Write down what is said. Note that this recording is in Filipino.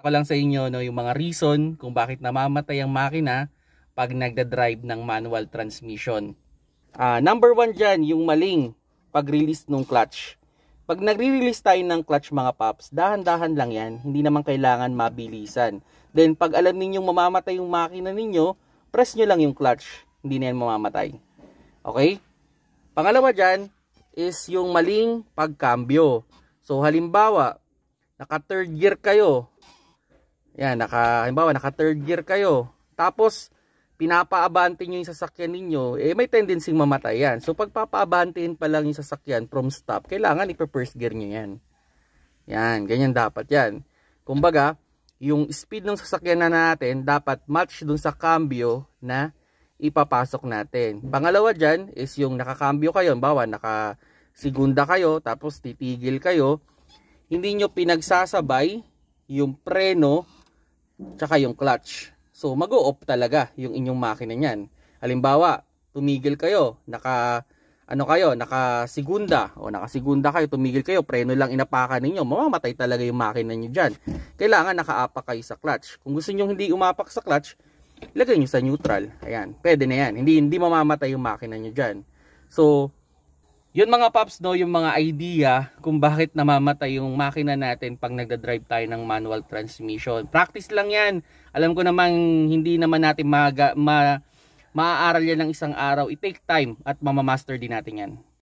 Ako lang sa inyo no, yung mga reason kung bakit namamatay ang makina pag nagda-drive ng manual transmission. Number 1 dyan, yung maling pag-release ng clutch. Pag nagre-release tayo ng clutch mga paps, dahan-dahan lang yan. Hindi naman kailangan mabilisan. Then pag alam ninyong mamamatay yung makina ninyo, press nyo lang yung clutch. Hindi na yan mamamatay. Okay? Pangalawa dyan is yung maling pagkambyo. So halimbawa, naka third gear kayo. Yan, halimbawa naka third gear kayo. Tapos pinapaabante nyo yung sasakyan ninyo, may tendency mamatay yan. So pagpapaabantein pa lang yung sasakyan from stop, kailangan ipa-first gear nyo yan. Yan, ganyan dapat yan. Kumbaga, yung speed ng sasakyan na natin dapat match dun sa cambio na ipapasok natin. Pangalawa dyan is yung nakakambyo kayo, halimbawa naka-segunda kayo, tapos titigil kayo, hindi nyo pinagsasabay yung preno tsaka yung clutch. So mag-o-off talaga yung inyong makina niyan. Halimbawa, tumigil kayo, naka-segunda kayo, tumigil kayo, preno lang inapakan ninyo, mamamatay talaga yung makina niyo diyan. Kailangan nakaapak kayo sa clutch. Kung gusto niyo hindi umapak sa clutch, ilagay niyo sa neutral. Ayan, pwede na yan. Hindi mamamatay yung makina niyo diyan. So yun mga paps no, yung mga idea kung bakit namamatay yung makina natin pag nagda-drive tayo ng manual transmission. Practice lang yan. Alam ko naman hindi naman natin maaaral yan ng isang araw. It take time at mamamaster din natin yan.